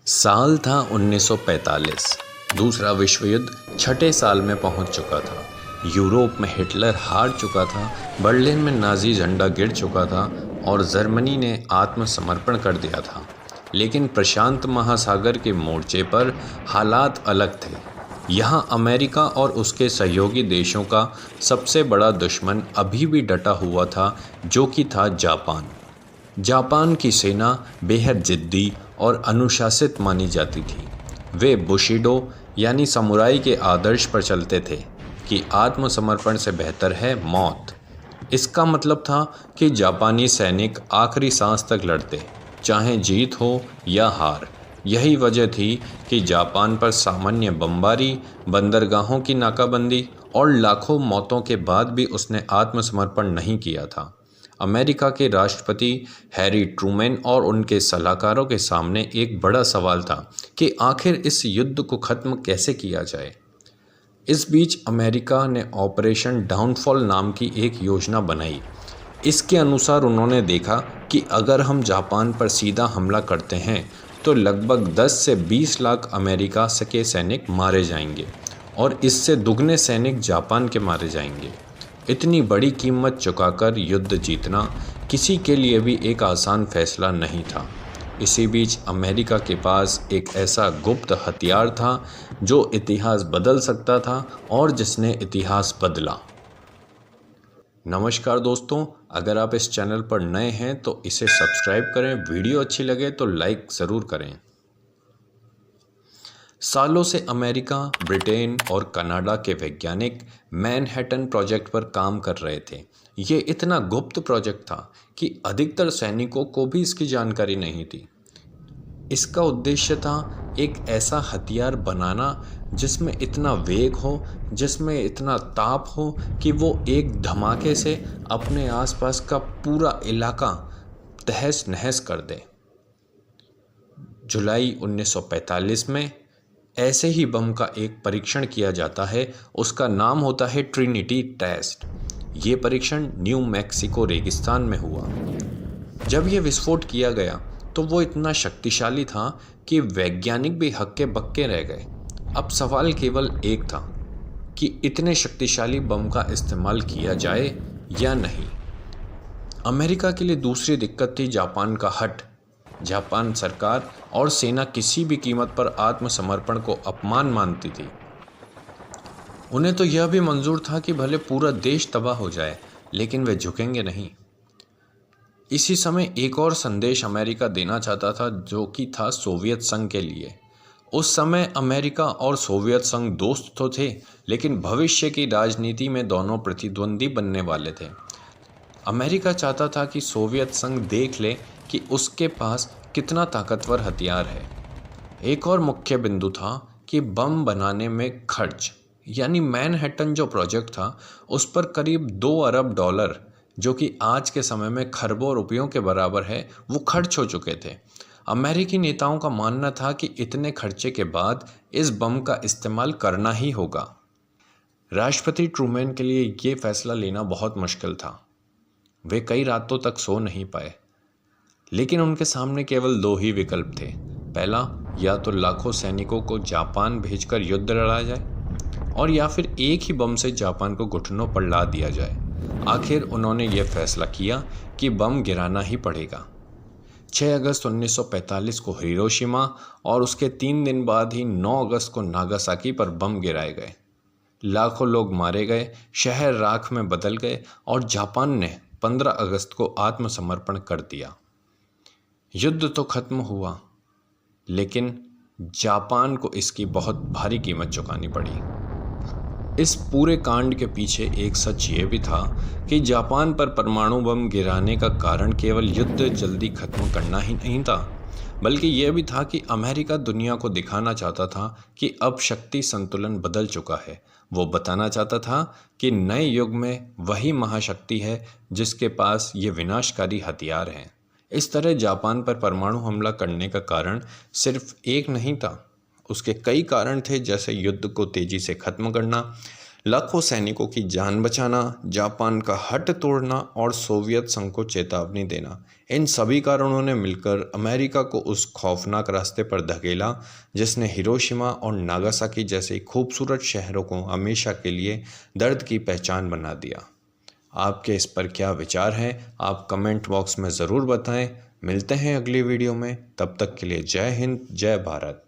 साल था 1945। दूसरा विश्व युद्ध छठे साल में पहुंच चुका था। यूरोप में हिटलर हार चुका था, बर्लिन में नाजी झंडा गिर चुका था और जर्मनी ने आत्मसमर्पण कर दिया था। लेकिन प्रशांत महासागर के मोर्चे पर हालात अलग थे। यहाँ अमेरिका और उसके सहयोगी देशों का सबसे बड़ा दुश्मन अभी भी डटा हुआ था, जो कि था जापान। जापान की सेना बेहद जिद्दी और अनुशासित मानी जाती थी। वे बुशिडो यानी समुराई के आदर्श पर चलते थे कि आत्मसमर्पण से बेहतर है मौत। इसका मतलब था कि जापानी सैनिक आखिरी सांस तक लड़ते, चाहे जीत हो या हार। यही वजह थी कि जापान पर सामान्य बमबारी, बंदरगाहों की नाकाबंदी और लाखों मौतों के बाद भी उसने आत्मसमर्पण नहीं किया था। अमेरिका के राष्ट्रपति हैरी ट्रूमैन और उनके सलाहकारों के सामने एक बड़ा सवाल था कि आखिर इस युद्ध को ख़त्म कैसे किया जाए। इस बीच अमेरिका ने ऑपरेशन डाउनफॉल नाम की एक योजना बनाई। इसके अनुसार उन्होंने देखा कि अगर हम जापान पर सीधा हमला करते हैं तो लगभग 10 से 20 लाख अमेरिका के सैनिक मारे जाएंगे और इससे दुगने सैनिक जापान के मारे जाएंगे। इतनी बड़ी कीमत चुकाकर युद्ध जीतना किसी के लिए भी एक आसान फैसला नहीं था। इसी बीच अमेरिका के पास एक ऐसा गुप्त हथियार था जो इतिहास बदल सकता था और जिसने इतिहास बदला। नमस्कार दोस्तों, अगर आप इस चैनल पर नए हैं तो इसे सब्सक्राइब करें, वीडियो अच्छी लगे तो लाइक ज़रूर करें। सालों से अमेरिका, ब्रिटेन और कनाडा के वैज्ञानिक मैनहट्टन प्रोजेक्ट पर काम कर रहे थे। ये इतना गुप्त प्रोजेक्ट था कि अधिकतर सैनिकों को भी इसकी जानकारी नहीं थी। इसका उद्देश्य था एक ऐसा हथियार बनाना जिसमें इतना वेग हो, जिसमें इतना ताप हो कि वो एक धमाके से अपने आसपास का पूरा इलाका तहस नहस कर दे। जुलाई 1945 में ऐसे ही बम का एक परीक्षण किया जाता है। उसका नाम होता है ट्रिनिटी टेस्ट। ये परीक्षण न्यू मैक्सिको रेगिस्तान में हुआ। जब ये विस्फोट किया गया तो वो इतना शक्तिशाली था कि वैज्ञानिक भी हक्के बक्के रह गए। अब सवाल केवल एक था कि इतने शक्तिशाली बम का इस्तेमाल किया जाए या नहीं। अमेरिका के लिए दूसरी दिक्कत थी जापान का हट। जापान सरकार और सेना किसी भी कीमत पर आत्मसमर्पण को अपमान मानती थी। उन्हें तो यह भी मंजूर था कि भले पूरा देश तबाह हो जाए, लेकिन वे झुकेंगे नहीं। इसी समय एक और संदेश अमेरिका देना चाहता था, जो कि था सोवियत संघ के लिए। उस समय अमेरिका और सोवियत संघ दोस्त तो थे, लेकिन भविष्य की राजनीति में दोनों प्रतिद्वंदी बनने वाले थे। अमेरिका चाहता था कि सोवियत संघ देख ले कि उसके पास कितना ताकतवर हथियार है। एक और मुख्य बिंदु था कि बम बनाने में खर्च, यानी मैनहट्टन जो प्रोजेक्ट था उस पर करीब $2 अरब, जो कि आज के समय में खरबों रुपयों के बराबर है, वो खर्च हो चुके थे। अमेरिकी नेताओं का मानना था कि इतने खर्चे के बाद इस बम का इस्तेमाल करना ही होगा। राष्ट्रपति ट्रूमैन के लिए ये फैसला लेना बहुत मुश्किल था। वे कई रातों तक सो नहीं पाए, लेकिन उनके सामने केवल दो ही विकल्प थे। पहला, या तो लाखों सैनिकों को जापान भेजकर युद्ध लड़ा जाए, और या फिर एक ही बम से जापान को घुटनों पर ला दिया जाए। आखिर उन्होंने ये फैसला किया कि बम गिराना ही पड़ेगा। 6 अगस्त 1945 को हिरोशिमा और उसके 3 दिन बाद ही 9 अगस्त को नागासाकी पर बम गिराए गए। लाखों लोग मारे गए, शहर राख में बदल गए और जापान ने 15 अगस्त को आत्मसमर्पण कर दिया। युद्ध तो खत्म हुआ, लेकिन जापान को इसकी बहुत भारी कीमत चुकानी पड़ी। इस पूरे कांड के पीछे एक सच ये भी था कि जापान पर परमाणु बम गिराने का कारण केवल युद्ध जल्दी खत्म करना ही नहीं था, बल्कि यह भी था कि अमेरिका दुनिया को दिखाना चाहता था कि अब शक्ति संतुलन बदल चुका है। वो बताना चाहता था कि नए युग में वही महाशक्ति है जिसके पास ये विनाशकारी हथियार हैं। इस तरह जापान पर परमाणु हमला करने का कारण सिर्फ एक नहीं था, उसके कई कारण थे, जैसे युद्ध को तेजी से खत्म करना, लाखों सैनिकों की जान बचाना, जापान का हट तोड़ना और सोवियत संघ को चेतावनी देना, इन सभी कारणों ने मिलकर अमेरिका को उस खौफनाक रास्ते पर धकेला जिसने हिरोशिमा और नागासाकी जैसे खूबसूरत शहरों को हमेशा के लिए दर्द की पहचान बना दिया। आपके इस पर क्या विचार हैं? आप कमेंट बॉक्स में ज़रूर बताएं। मिलते हैं अगली वीडियो में, तब तक के लिए जय हिंद, जय भारत।